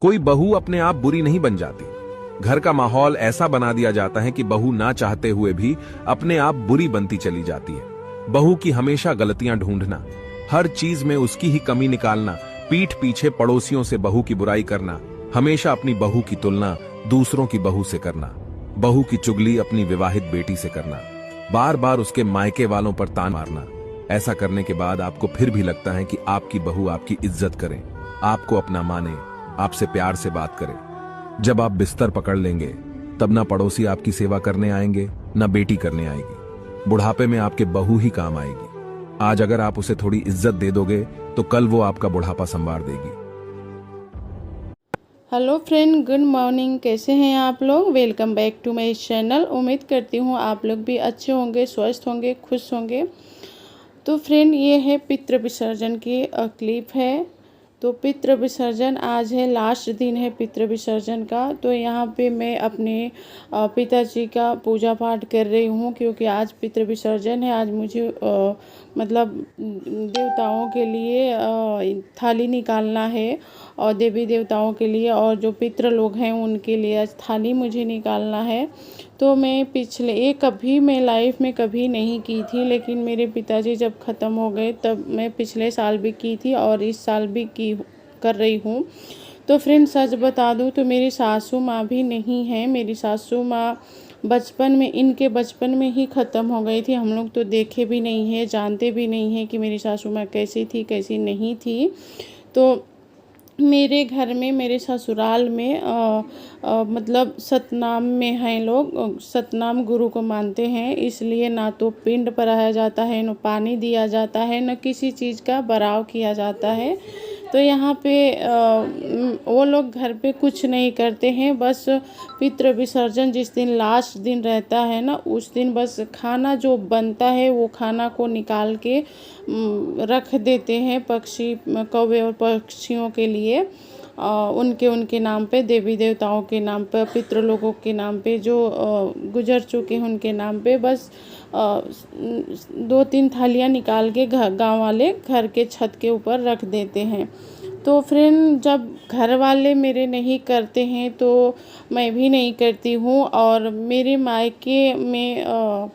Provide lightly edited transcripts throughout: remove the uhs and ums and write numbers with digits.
कोई बहू अपने आप बुरी नहीं बन जाती। घर का माहौल ऐसा बना दिया जाता है कि बहू ना चाहते हुए भी अपने आप बुरी बनती चली जाती है। बहू की हमेशा गलतियां ढूंढना, हर चीज में उसकी ही कमी निकालना, पीठ पीछे पड़ोसियों से बहू की बुराई करना, हमेशा अपनी बहू की तुलना दूसरों की बहू से करना, बहू की चुगली अपनी विवाहित बेटी से करना, बार बार उसके मायके वालों पर तान मारना। ऐसा करने के बाद आपको फिर भी लगता है कि आपकी बहू आपकी इज्जत करे, आपको अपना माने, आपसे प्यार से बात करे। जब आप बिस्तर पकड़ लेंगे तब ना पड़ोसी आपकी सेवा करने आएंगे, ना बेटी करने आएगी। बुढ़ापे में आपके बहू ही काम आएगी। आज अगर आप उसे थोड़ी इज्जत दे दोगे तो कल वो आपका बुढ़ापा संवार देगी। Hello friend, good morning. कैसे हैं आप लोग? Welcome back to my channel. उम्मीद करती हूँ आप लोग भी अच्छे होंगे, स्वस्थ होंगे, खुश होंगे। तो फ्रेंड, ये है पितृ विसर्जन की क्लिप है। तो पितृ विसर्जन आज है, लास्ट दिन है पितृ विसर्जन का। तो यहाँ पे मैं अपने पिताजी का पूजा पाठ कर रही हूँ, क्योंकि आज पितृ विसर्जन है। आज मुझे मतलब देवताओं के लिए थाली निकालना है, और देवी देवताओं के लिए और जो पितृ लोग हैं उनके लिए आज थाली मुझे निकालना है। तो मैं पिछले कभी मैं लाइफ में कभी नहीं की थी, लेकिन मेरे पिताजी जब ख़त्म हो गए तब मैं पिछले साल भी की थी और इस साल भी कर रही हूँ। तो फ्रेंड, सच बता दूँ तो मेरी सासू माँ भी नहीं है। मेरी सासू माँ बचपन में, इनके बचपन में ही ख़त्म हो गई थी। हम लोग तो देखे भी नहीं है, जानते भी नहीं है कि मेरी सासू माँ कैसी थी कैसी नहीं थी। तो मेरे घर में, मेरे ससुराल में मतलब सतनाम में हैं लोग, सतनाम गुरु को मानते हैं। इसलिए ना तो पिंड पराया जाता है, न पानी दिया जाता है, न किसी चीज़ का बराव किया जाता है। तो यहाँ पे वो लोग घर पे कुछ नहीं करते हैं। बस पितृ विसर्जन जिस दिन लास्ट दिन रहता है ना, उस दिन बस खाना जो बनता है वो खाना को निकाल के रख देते हैं पक्षी, कौवे और पक्षियों के लिए। उनके नाम पे, देवी देवताओं के नाम पे, पितृ लोगों के नाम पे, जो गुजर चुके हैं उनके नाम पे बस 2-3 थालियाँ निकाल के गांव वाले घर के छत के ऊपर रख देते हैं। तो फ्रेंड, जब घर वाले मेरे नहीं करते हैं तो मैं भी नहीं करती हूँ। और मेरे मायके में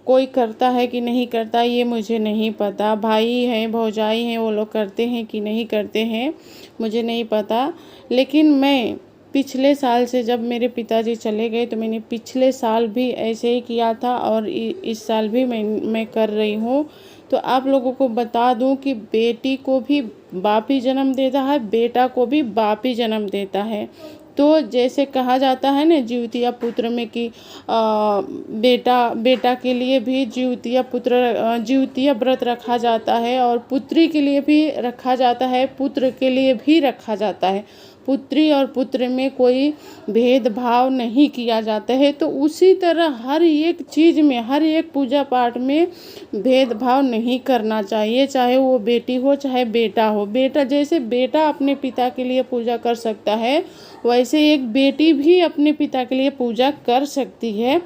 कोई करता है कि नहीं करता ये मुझे नहीं पता। भाई हैं, भौजाई हैं, वो लोग करते हैं कि नहीं करते हैं मुझे नहीं पता। लेकिन मैं पिछले साल से, जब मेरे पिताजी चले गए तो मैंने पिछले साल भी ऐसे ही किया था, और इस साल भी मैं कर रही हूँ। तो आप लोगों को बता दूं कि बेटी को भी बाप ही जन्म देता है, बेटा को भी बाप ही जन्म देता है। तो जैसे कहा जाता है ना जिउतिया पुत्र में कि बेटा के लिए भी जिउतिया व्रत रखा जाता है, और पुत्री के लिए भी रखा जाता है, पुत्र के लिए भी रखा जाता है। पुत्री और पुत्र में कोई भेदभाव नहीं किया जाता है। तो उसी तरह हर एक चीज़ में, हर एक पूजा पाठ में भेदभाव नहीं करना चाहिए, चाहे वो बेटी हो चाहे बेटा हो। बेटा, जैसे बेटा अपने पिता के लिए पूजा कर सकता है, वैसे एक बेटी भी अपने पिता के लिए पूजा कर सकती है।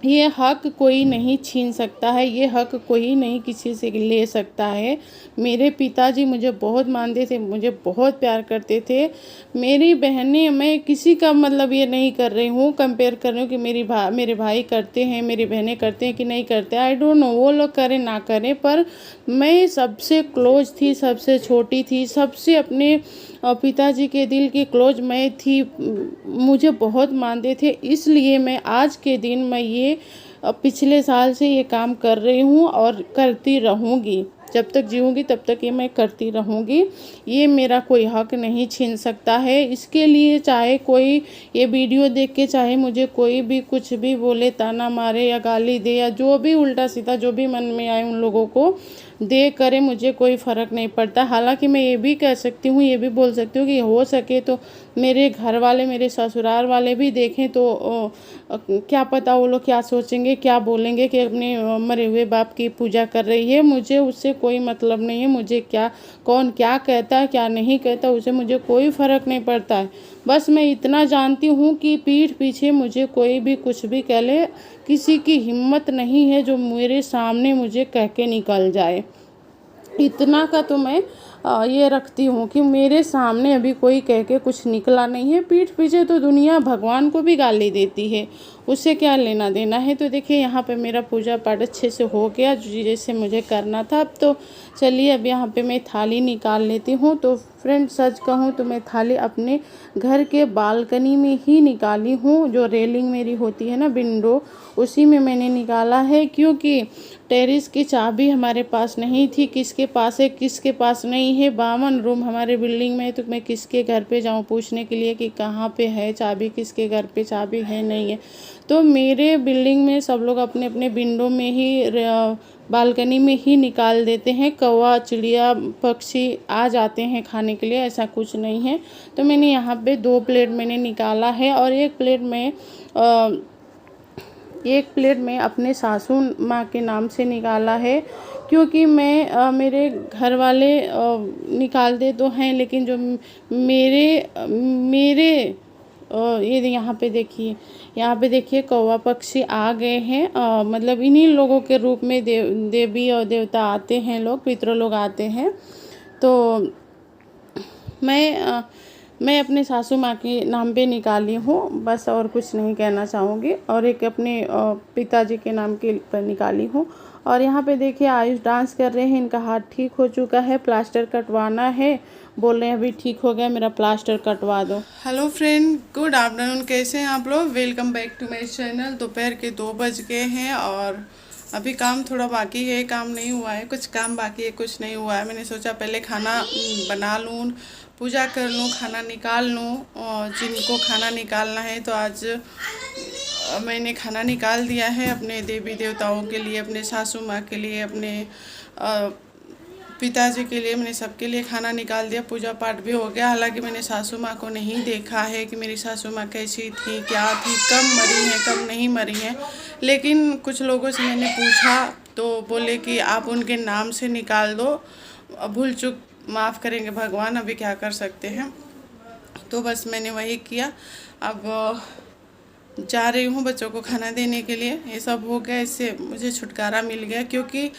ये हक कोई नहीं छीन सकता है, ये हक कोई नहीं किसी से ले सकता है। मेरे पिताजी मुझे बहुत मानते थे, मुझे बहुत प्यार करते थे। मेरी बहनें, मैं किसी का मतलब ये नहीं कर रही हूँ, कंपेयर कर रही हूँ कि मेरे भाई करते हैं, मेरी बहनें करते हैं कि नहीं करते। आई डोंट नो, वो लोग करें ना करें, पर मैं सबसे क्लोज थी, सबसे छोटी थी, सबसे अपने पिताजी के दिल की क्लोज मैं थी। मुझे बहुत मानते थे, इसलिए मैं आज के दिन मैं ये पिछले साल से ये काम कर रही हूँ और करती रहूँगी। जब तक जीऊँगी तब तक ये मैं करती रहूँगी। ये मेरा कोई हक नहीं छीन सकता है। इसके लिए चाहे कोई ये वीडियो देख के, चाहे मुझे कोई भी कुछ भी बोले, ताना मारे या गाली दे, या जो भी उल्टा सीधा जो भी मन में आए उन लोगों को दे करे, मुझे कोई फ़र्क नहीं पड़ता। हालांकि मैं ये भी कह सकती हूँ, ये भी बोल सकती हूँ कि हो सके तो मेरे घर वाले, मेरे ससुराल वाले भी देखें तो क्या पता वो लोग क्या सोचेंगे, क्या बोलेंगे कि अपने मरे हुए बाप की पूजा कर रही है। मुझे उससे कोई मतलब नहीं है। मुझे कौन क्या कहता है क्या नहीं कहता, उससे मुझे कोई फ़र्क नहीं पड़ता है। बस मैं इतना जानती हूँ कि पीठ पीछे मुझे कोई भी कुछ भी कह ले, किसी की हिम्मत नहीं है जो मेरे सामने मुझे कह के निकल जाए। इतना का तो मैं ये रखती हूँ कि मेरे सामने अभी कोई कह के कुछ निकला नहीं है। पीठ पीछे तो दुनिया भगवान को भी गाली देती है, उससे क्या लेना देना है। तो देखिए यहाँ पे मेरा पूजा पाठ अच्छे से हो गया जैसे मुझे करना था। अब तो चलिए अब यहाँ पे मैं थाली निकाल लेती हूँ। तो फ्रेंड सच कहूँ तो मैं थाली अपने घर के बालकनी में ही निकाली हूँ, जो रेलिंग मेरी होती है ना विंडो, उसी में मैंने निकाला है। क्योंकि टेरेस की चाबी हमारे पास नहीं थी, किसके पास है किसके पास नहीं है। 52 रूम हमारे बिल्डिंग में है, तो मैं किसके घर पे जाऊँ पूछने के लिए कि कहाँ पे है चाबी, किसके घर पे चाबी है नहीं है। तो मेरे बिल्डिंग में सब लोग अपने अपने विंडो में ही बालकनी में ही निकाल देते हैं। कौवा चिड़िया पक्षी आ जाते हैं खाने के लिए, ऐसा कुछ नहीं है। तो मैंने यहाँ पे 2 प्लेट मैंने निकाला है और एक प्लेट में अपने सासू माँ के नाम से निकाला है। क्योंकि मैं मेरे घर वाले निकालते तो हैं, लेकिन जो मेरे ये यहाँ पे देखिए कौवा पक्षी आ गए हैं। मतलब इन्हीं लोगों के रूप में देवी और देवता आते हैं, लोग पितृ लोग आते हैं। तो मैं अपने सासू माँ के नाम पे निकाली हूँ, बस और कुछ नहीं कहना चाहूँगी। और एक अपने पिताजी के नाम के पर निकाली हूँ। और यहाँ पे देखिए आयुष डांस कर रहे हैं, इनका हाथ ठीक हो चुका है, प्लास्टर कटवाना है, बोल रहे हैं अभी ठीक हो गया मेरा प्लास्टर कटवा दो। हेलो फ्रेंड, गुड आफ्टरनून, कैसे हैं आप लोग। Welcome back to my channel. दोपहर के 2 बज गए हैं और अभी काम थोड़ा बाकी है, काम नहीं हुआ है, कुछ काम बाकी है, कुछ नहीं हुआ है। मैंने सोचा पहले खाना बना लूँ, पूजा कर लूँ, खाना निकाल लूँ। और जिनको खाना निकालना है तो आज मैंने खाना निकाल दिया है अपने देवी देवताओं के लिए, अपने सासू माँ के लिए, अपने पिताजी के लिए, मैंने सबके लिए खाना निकाल दिया। पूजा पाठ भी हो गया। हालांकि मैंने सासू माँ को नहीं देखा है कि मेरी सासू माँ कैसी थी, क्या थी, कब मरी हैं, कब नहीं मरी हैं। लेकिन कुछ लोगों से मैंने पूछा तो बोले कि आप उनके नाम से निकाल दो, भूल चूक माफ़ करेंगे भगवान, अभी क्या कर सकते हैं। तो बस मैंने वही किया। अब जा रही हूँ बच्चों को खाना देने के लिए। ये सब हो गया, इससे मुझे छुटकारा मिल गया। क्योंकि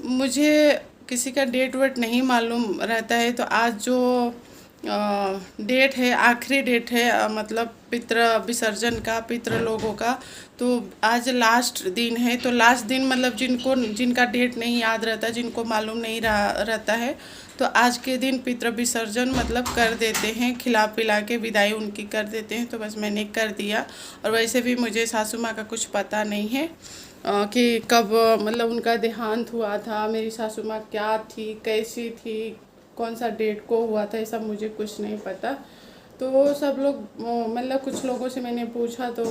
मुझे किसी का डेट वेट नहीं मालूम रहता है। तो आज जो डेट है, आखिरी डेट है, मतलब पितृ विसर्जन का, पितृ लोगों का, तो आज लास्ट दिन है। तो लास्ट दिन मतलब जिनका डेट नहीं याद रहता, जिनको मालूम नहीं रहता है, तो आज के दिन पितृ विसर्जन मतलब कर देते हैं, खिला पिला के विदाई उनकी कर देते हैं। तो बस मैंने कर दिया। और वैसे भी मुझे सासू माँ का कुछ पता नहीं है कि कब मतलब उनका देहांत हुआ था, मेरी सासू माँ क्या थी, कैसी थी, कौन सा डेट को हुआ था, ये सब मुझे कुछ नहीं पता। तो सब लोग मतलब कुछ लोगों से मैंने पूछा तो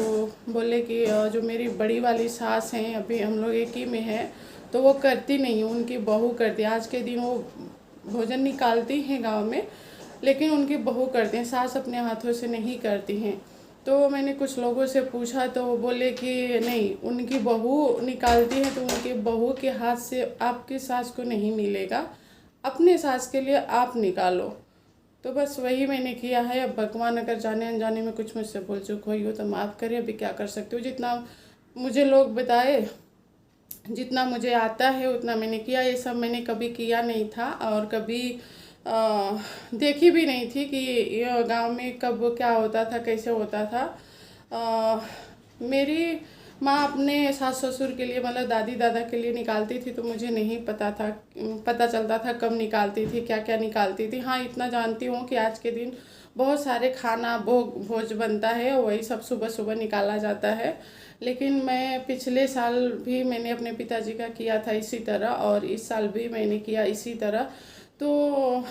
बोले कि जो मेरी बड़ी वाली सास हैं, अभी हम लोग एक ही में हैं, तो वो करती नहीं है, उनकी बहू करती है। आज के दिन वो भोजन निकालती हैं गांव में, लेकिन उनकी बहू करती हैं, सास अपने हाथों से नहीं करती हैं। तो मैंने कुछ लोगों से पूछा तो वो बोले कि नहीं, उनकी बहू निकालती है, तो उनकी बहू के हाथ से आपकी सास को नहीं मिलेगा, अपने सास के लिए आप निकालो। तो बस वही मैंने किया है। अब भगवान अगर जाने अनजाने में कुछ मुझसे भूल चूक हुई हो तो माफ़ करें, अभी क्या कर सकती हूँ। जितना मुझे लोग बताए, जितना मुझे आता है उतना मैंने किया। ये सब मैंने कभी किया नहीं था और कभी देखी भी नहीं थी कि ये गांव में कब क्या होता था, कैसे होता था। मेरी माँ अपने सास ससुर के लिए मतलब दादी दादा के लिए निकालती थी, तो मुझे नहीं पता चलता था कब निकालती थी, क्या क्या निकालती थी। हाँ, इतना जानती हूँ कि आज के दिन बहुत सारे खाना भोज बनता है, वही सब सुबह सुबह निकाला जाता है। लेकिन मैं पिछले साल भी मैंने अपने पिताजी का किया था इसी तरह, और इस साल भी मैंने किया इसी तरह। तो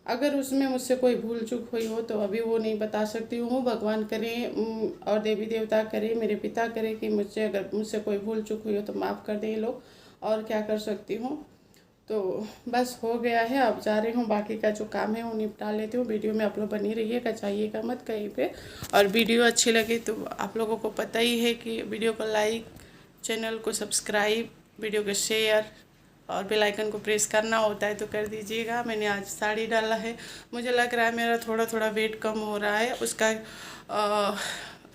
अगर उसमें मुझसे कोई भूल चूक हुई हो तो अभी वो नहीं बता सकती हूँ। भगवान करें और देवी देवता करें, मेरे पिता करें कि मुझसे कोई भूल चूक हुई हो तो माफ़ कर दें ये लोग, और क्या कर सकती हूँ। तो बस हो गया है, अब जा रही हूँ, बाकी का जो काम है वो निपटा लेती हूँ। वीडियो में आप लोग बनी रहिएगा, जाइएगा मत कहीं पे। और वीडियो अच्छी लगी तो आप लोगों को पता ही है कि वीडियो को लाइक, चैनल को सब्सक्राइब, वीडियो को शेयर और बेल आइकन को प्रेस करना होता है तो कर दीजिएगा। मैंने आज साड़ी डाला है, मुझे लग रहा है मेरा थोड़ा थोड़ा वेट कम हो रहा है। उसका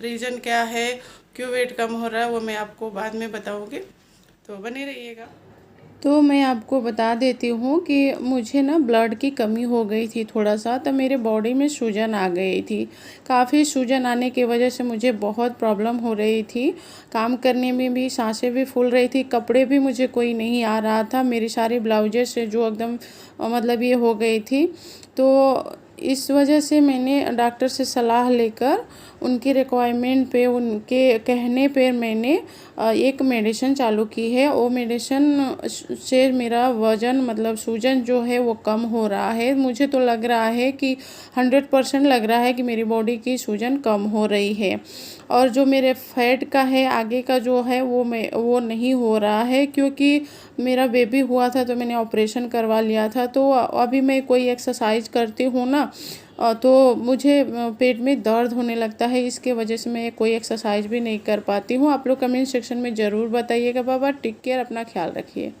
रीज़न क्या है, क्यों वेट कम हो रहा है, वो मैं आपको बाद में बताऊँगी, तो बने रहिएगा। तो मैं आपको बता देती हूँ कि मुझे ना ब्लड की कमी हो गई थी थोड़ा सा, तो मेरे बॉडी में सूजन आ गई थी। काफ़ी सूजन आने की वजह से मुझे बहुत प्रॉब्लम हो रही थी। काम करने में भी सांसें भी फूल रही थी, कपड़े भी मुझे कोई नहीं आ रहा था। मेरी सारी ब्लाउजेस से जो एकदम मतलब ये हो गई थी। तो इस वजह से मैंने डॉक्टर से सलाह लेकर उनकी रिक्वायरमेंट पे, उनके कहने पे मैंने एक मेडिसिन चालू की है। वो मेडिसिन से मेरा वज़न मतलब सूजन जो है वो कम हो रहा है। मुझे तो लग रहा है कि 100% लग रहा है कि मेरी बॉडी की सूजन कम हो रही है। और जो मेरे फैट का है आगे का जो है वो नहीं हो रहा है, क्योंकि मेरा बेबी हुआ था तो मैंने ऑपरेशन करवा लिया था। तो अभी मैं कोई एक्सरसाइज करती हूँ ना तो मुझे पेट में दर्द होने लगता है। इसके वजह से मैं कोई एक्सरसाइज भी नहीं कर पाती हूँ। आप लोग कमेंट सेक्शन में ज़रूर बताइएगा। बाबा टेक केयर, अपना ख्याल रखिए।